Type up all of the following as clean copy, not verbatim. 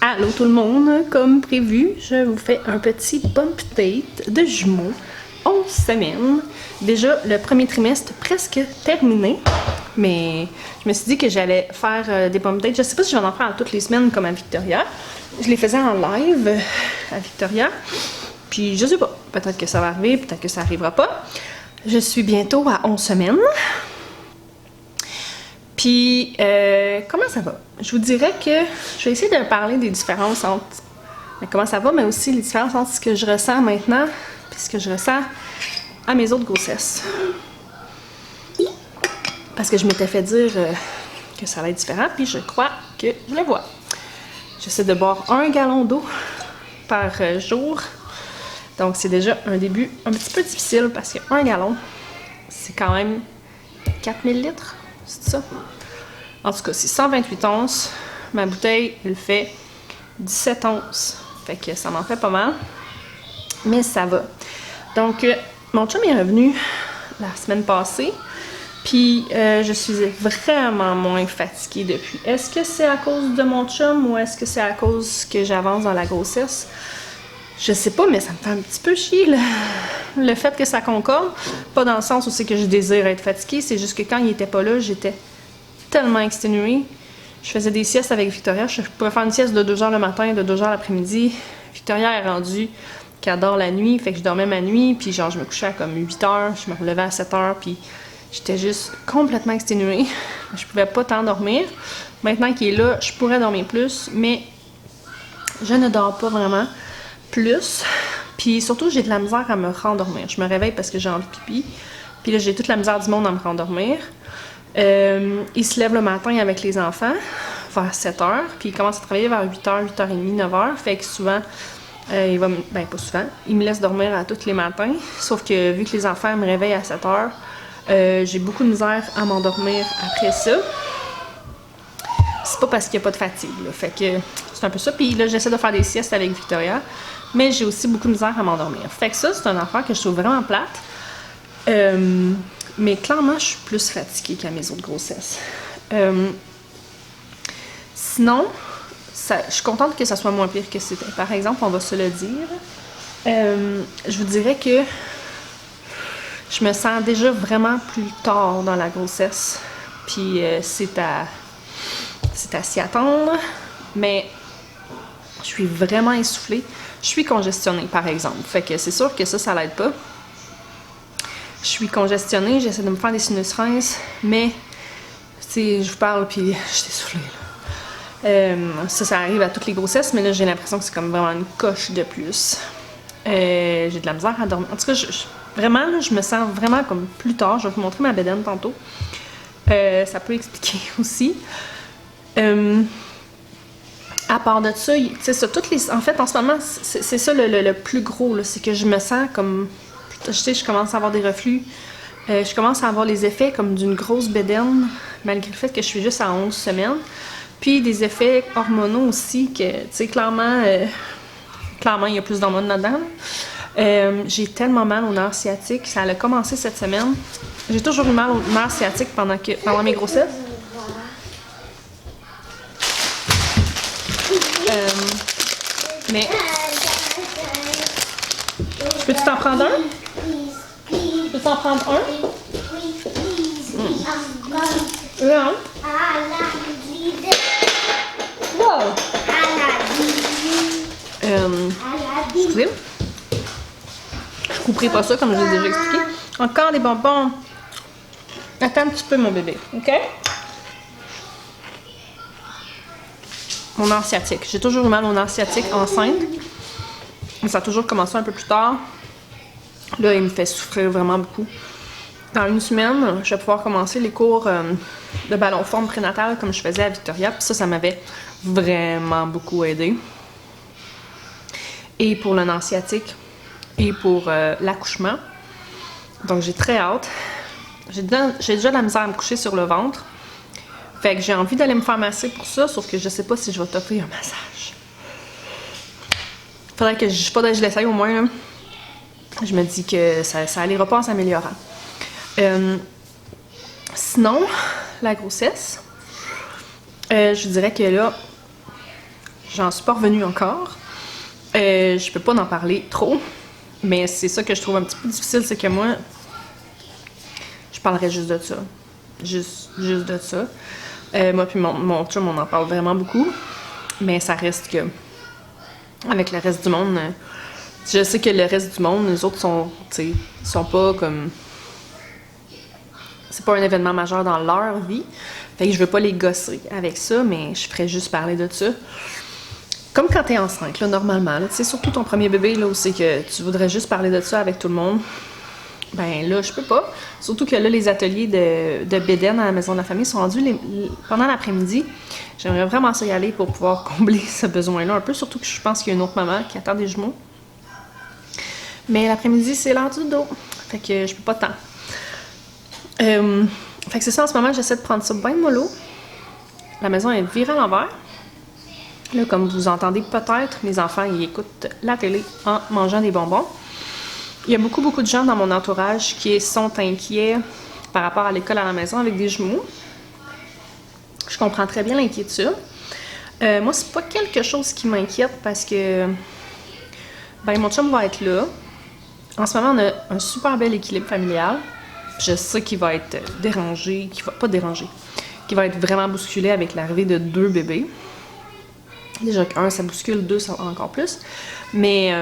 Allô tout le monde, comme prévu, je vous fais un petit bump date de jumeaux, 11 semaines. Déjà, le premier trimestre presque terminé, mais je me suis dit que j'allais faire des bump dates. Je sais pas si je vais en faire toutes les semaines comme à Victoria. Je les faisais en live à Victoria, puis je sais pas, peut-être que ça va arriver, peut-être que ça arrivera pas. Je suis bientôt à 11 semaines. Puis, comment ça va? Je vous dirais que je vais essayer de parler des différences entre comment ça va, mais aussi les différences entre ce que je ressens maintenant et ce que je ressens à mes autres grossesses. Parce que je m'étais fait dire que ça allait être différent, puis je crois que je le vois. J'essaie de boire 1 gallon d'eau par jour. Donc, c'est déjà un début un petit peu difficile parce que 1 gallon, c'est quand même 4000 litres. C'est ça? En tout cas, c'est 128 onces. Ma bouteille, elle fait 17 onces. Fait que ça m'en fait pas mal. Mais ça va. Donc, mon chum est revenu la semaine passée. Puis, je suis vraiment moins fatiguée depuis. Est-ce que c'est à cause de mon chum ou est-ce que c'est à cause que j'avance dans la grossesse? Je sais pas, mais ça me fait un petit peu chier, le fait que ça concorde. Pas dans le sens où c'est que je désire être fatiguée, c'est juste que quand il était pas là, j'étais tellement exténuée. Je faisais des siestes avec Victoria. Je pouvais faire une sieste de 2 heures le matin, de 2 heures l'après-midi. Victoria est rendue qu'elle dort la nuit, fait que je dormais ma nuit, puis genre je me couchais à comme 8 heures, je me relevais à 7 heures, puis j'étais juste complètement exténuée. Je pouvais pas tant dormir. Maintenant qu'il est là, je pourrais dormir plus, mais je ne dors pas vraiment plus. Puis surtout, j'ai de la misère à me rendormir. Je me réveille parce que j'ai envie de pipi. Puis là, j'ai toute la misère du monde à me rendormir. Il se lève le matin avec les enfants vers 7 heures. Puis il commence à travailler vers 8 h, 8 h 30, 9 h. Fait que souvent, il va... Ben, pas souvent. Il me laisse dormir à tous les matins. Sauf que vu que les enfants me réveillent à 7 heures, j'ai beaucoup de misère à m'endormir après ça. C'est pas parce qu'il n'y a pas de fatigue, là. Fait que c'est un peu ça. Puis là, j'essaie de faire des siestes avec Victoria. Mais j'ai aussi beaucoup de misère à m'endormir. Fait que ça, c'est un affaire que je trouve vraiment plate. Mais clairement, je suis plus fatiguée qu'à mes autres grossesses. Sinon, je suis contente que ça soit moins pire que c'était. Par exemple, on va se le dire. Je vous dirais que je me sens déjà vraiment plus tard dans la grossesse. Puis c'est à s'y attendre. Mais je suis vraiment essoufflée. Je suis congestionnée, par exemple. Fait que c'est sûr que ça l'aide pas. Je suis congestionnée, j'essaie de me faire des sinus-rinces, mais je vous parle puis je suis essoufflée. Ça arrive à toutes les grossesses, mais là j'ai l'impression que c'est comme vraiment une coche de plus. J'ai de la misère à dormir. En tout cas, vraiment, là, je me sens vraiment comme plus tard. Je vais vous montrer ma bédaine tantôt. Ça peut expliquer aussi. À part de ça, c'est ça, en fait, en ce moment, c'est ça le plus gros, c'est que je me sens comme, je sais, je commence à avoir des reflux, je commence à avoir les effets comme d'une grosse bédaine, malgré le fait que je suis juste à 11 semaines, puis des effets hormonaux aussi, que, tu sais, clairement, il y a plus d'hormones là-dedans. J'ai tellement mal au nerf sciatique, ça a commencé cette semaine. J'ai toujours eu mal au nerf sciatique pendant mes grossesses. Mais peux-tu t'en prendre un? Peux-tu t'en prendre un? Non. Wow! Excusez. Je couperai pas ça comme je l'ai déjà expliqué. Encore des bonbons. Attends un petit peu mon bébé, ok? Mon nerf sciatique. J'ai toujours eu mal au nerf sciatique enceinte. Ça a toujours commencé un peu plus tard. Là, il me fait souffrir vraiment beaucoup. Dans 1 semaine, je vais pouvoir commencer les cours de ballon-forme prénatal comme je faisais à Victoria. Puis ça m'avait vraiment beaucoup aidé. Et pour le nerf sciatique et pour l'accouchement. Donc, j'ai très hâte. J'ai déjà de la misère à me coucher sur le ventre. Fait que j'ai envie d'aller me faire masser pour ça, sauf que je sais pas si je vais t'offrir un massage. Faudrait que je l'essaye au moins, là. Je me dis que ça allira pas en s'améliorant. Sinon, la grossesse, je dirais que là, j'en suis pas revenue encore. Je peux pas en parler trop, mais c'est ça que je trouve un petit peu difficile, c'est que moi, je parlerais juste de ça. Juste de ça. Moi puis mon chum, on en parle vraiment beaucoup, mais ça reste que, avec le reste du monde, je sais que le reste du monde, les autres sont pas comme... C'est pas un événement majeur dans leur vie, fait que je veux pas les gosser avec ça, mais je ferais juste parler de ça. Comme quand t'es enceinte, là, normalement, tu sais, surtout ton premier bébé, là, où c'est que tu voudrais juste parler de ça avec tout le monde, ben là, je peux pas. Surtout que là, les ateliers de bédaine à la Maison de la Famille sont rendus pendant l'après-midi. J'aimerais vraiment ça y aller pour pouvoir combler ce besoin-là un peu, surtout que je pense qu'il y a une autre maman qui attend des jumeaux. Mais l'après-midi, c'est l'heure du dos, fait que je peux pas tant. Fait que c'est ça, en ce moment, j'essaie de prendre ça bien mollo. La maison est virée à l'envers. Là, comme vous entendez peut-être, mes enfants, ils écoutent la télé en mangeant des bonbons. Il y a beaucoup de gens dans mon entourage qui sont inquiets par rapport à l'école à la maison avec des jumeaux. Je comprends très bien l'inquiétude. Moi, c'est pas quelque chose qui m'inquiète parce que ben, mon chum va être là. En ce moment, on a un super bel équilibre familial. Je sais qu'il va être dérangé, qu'il va être vraiment bousculé avec l'arrivée de 2 bébés. Déjà qu'un, ça bouscule, 2, ça va encore plus. Mais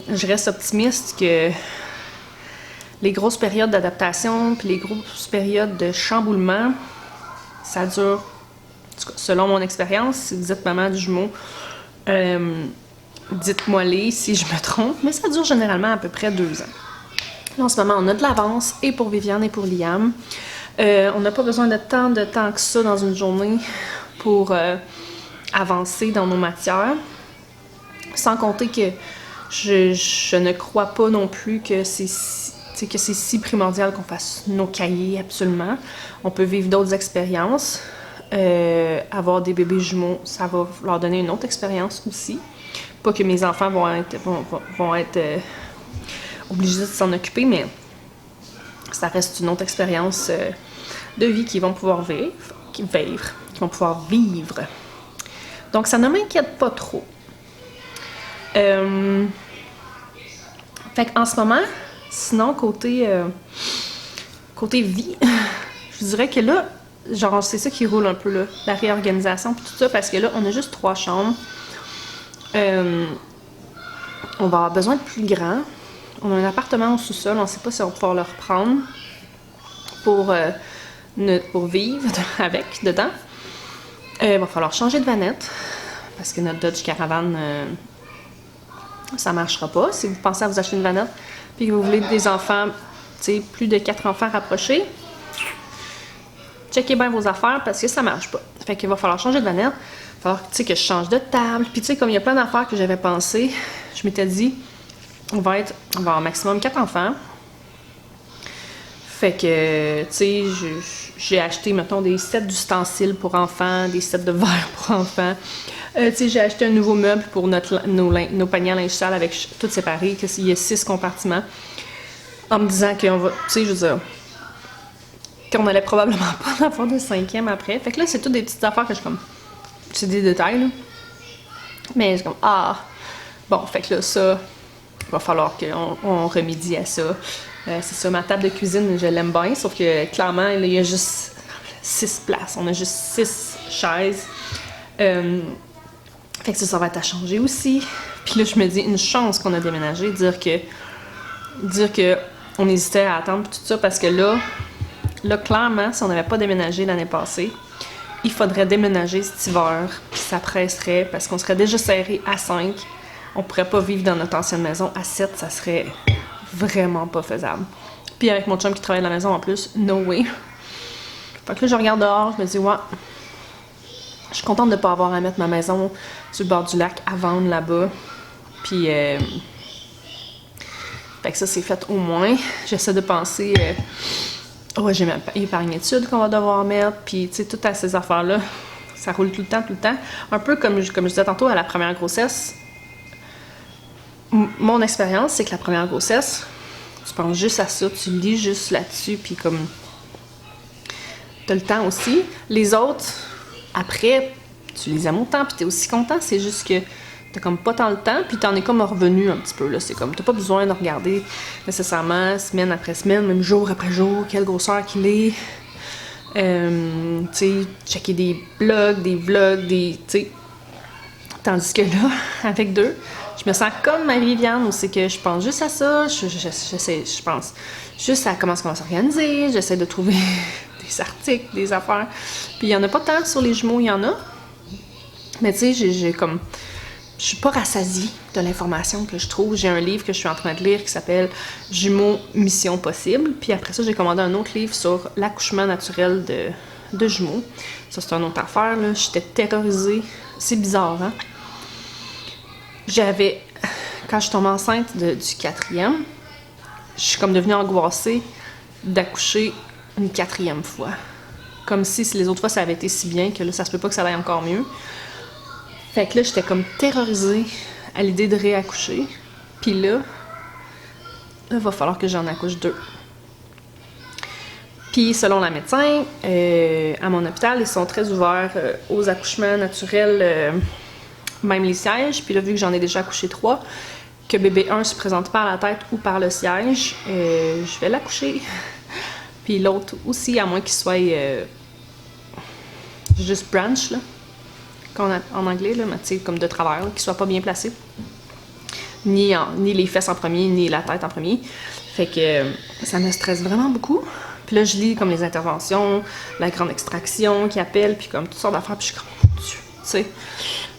je reste optimiste que les grosses périodes d'adaptation puis les grosses périodes de chamboulement, ça dure, en tout cas, selon mon expérience, si vous êtes maman du jumeau, dites-moi-les si je me trompe, mais ça dure généralement à peu près 2 ans. Là, en ce moment, on a de l'avance, et pour Viviane et pour Liam. On n'a pas besoin de tant que ça dans une journée pour avancer dans nos matières. Sans compter que je ne crois pas non plus que c'est si primordial qu'on fasse nos cahiers absolument. On peut vivre d'autres expériences. Avoir des bébés jumeaux, ça va leur donner une autre expérience aussi. Pas que mes enfants vont être obligés de s'en occuper, mais ça reste une autre expérience de vie qu'ils vont pouvoir vivre. Donc, ça ne m'inquiète pas trop. Fait qu'en ce moment, sinon, côté vie, je dirais que là, genre, c'est ça qui roule un peu, là, la réorganisation puis tout ça, parce que là, on a juste 3 chambres. On va avoir besoin de plus grand. On a un appartement au sous-sol, on ne sait pas si on va pouvoir le reprendre pour vivre avec dedans. Il va falloir changer de vanette parce que notre Dodge Caravan, ça ne marchera pas. Si vous pensez à vous acheter une vanette puis que vous voulez des enfants, plus de 4 enfants rapprochés, checkez bien vos affaires parce que ça ne marche pas. Fait qu'il va falloir changer de vanette. Il va falloir que je change de table. Puis comme il y a plein d'affaires que j'avais pensé, je m'étais dit, on va avoir maximum 4 enfants. Fait que, j'ai acheté, mettons, des sets d'ustensiles pour enfants, des sets de verre pour enfants. J'ai acheté un nouveau meuble pour nos paniers à linge sale avec tout séparé, qu'il y a 6 compartiments. En me disant qu'on va, je veux dire, qu'on allait probablement pas en avoir de 5e après. Fait que là, c'est toutes des petites affaires que je comme... C'est des détails, là. Mais je suis comme, bon, fait que là, ça, il va falloir qu'on remédie à ça. C'est ça, ma table de cuisine, je l'aime bien, sauf que clairement, il y a juste 6 places. On a juste 6 chaises. Fait que ça va être à changer aussi. Puis là, je me dis, une chance qu'on a déménagé, dire que on hésitait à attendre tout ça, parce que là, clairement, si on n'avait pas déménagé l'année passée, il faudrait déménager cet hiver, puis ça presserait, parce qu'on serait déjà serré à 5. On pourrait pas vivre dans notre ancienne maison à 7, ça serait vraiment pas faisable. Puis avec mon chum qui travaille à la maison en plus, no way. Fait que là, je regarde dehors, je me dis, ouais, je suis contente de pas avoir à mettre ma maison sur le bord du lac à vendre là-bas. Puis, fait que ça, c'est fait au moins. J'essaie de penser, j'ai ma épargne études qu'on va devoir mettre, puis, tu sais, toutes ces affaires-là, ça roule tout le temps. Un peu comme je disais tantôt à la première grossesse. Mon expérience, c'est que la première grossesse, tu penses juste à ça, tu lis juste là-dessus, puis comme t'as le temps aussi. Les autres, après, tu les aimes autant, puis t'es aussi content, c'est juste que t'as comme pas tant le temps, puis t'en es comme revenu un petit peu, là. C'est comme, t'as pas besoin de regarder nécessairement semaine après semaine, même jour après jour, quelle grosseur qu'il est. Tu sais, checker des blogs, des vlogs, tu sais. Tandis que là, avec 2, je me sens comme Marie-Viviane, où c'est que je pense juste à ça, je pense juste à comment on va s'organiser, j'essaie de trouver des articles, des affaires. Puis il y en a pas tant sur les jumeaux, il y en a. Mais tu sais, j'ai comme... Je suis pas rassasiée de l'information que je trouve. J'ai un livre que je suis en train de lire qui s'appelle « Jumeaux, mission possible ». Puis après ça, j'ai commandé un autre livre sur l'accouchement naturel de jumeaux. Ça, c'est une autre affaire, là. J'étais terrorisée. C'est bizarre, hein? Quand je suis tombée enceinte du 4e, je suis comme devenue angoissée d'accoucher une 4e fois. Comme si les autres fois, ça avait été si bien que là, ça se peut pas que ça aille encore mieux. Fait que là, j'étais comme terrorisée à l'idée de réaccoucher. Puis là, il va falloir que j'en accouche 2. Puis selon la médecin, à mon hôpital, ils sont très ouverts aux accouchements naturels, même les sièges. Puis là, vu que j'en ai déjà accouché 3, que bébé 1 se présente par la tête ou par le siège, je vais l'accoucher. Puis l'autre aussi, à moins qu'il soit juste branch, là, en anglais, là, mais tu sais, comme de travers, qu'il soit pas bien placé. Ni les fesses en premier, ni la tête en premier. Fait que ça me stresse vraiment beaucoup. Puis là, je lis comme les interventions, la grande extraction qui appelle, puis comme toutes sortes d'affaires, puis je suis comme, oh mon Dieu, tu sais.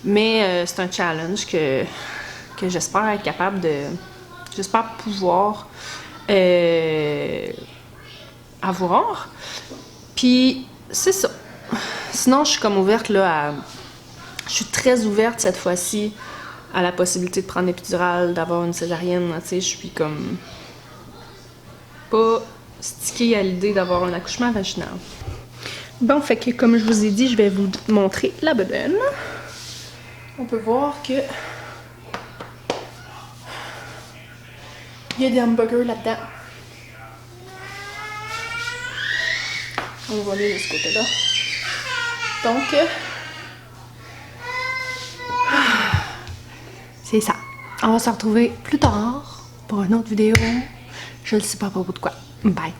Mais c'est un challenge que j'espère être capable de... J'espère pouvoir avoir. Puis c'est ça. Sinon, je suis comme ouverte là à... Je suis très ouverte cette fois-ci à la possibilité de prendre l'épidurale, d'avoir une césarienne, tu sais, je suis comme pas stickée à l'idée d'avoir un accouchement vaginal. Bon, fait que comme je vous ai dit, je vais vous montrer la bedaine. On peut voir que il y a des hamburgers là-dedans. On va aller de ce côté-là. Donc, c'est ça. On va se retrouver plus tard pour une autre vidéo. Je ne sais pas à propos de quoi. Bye!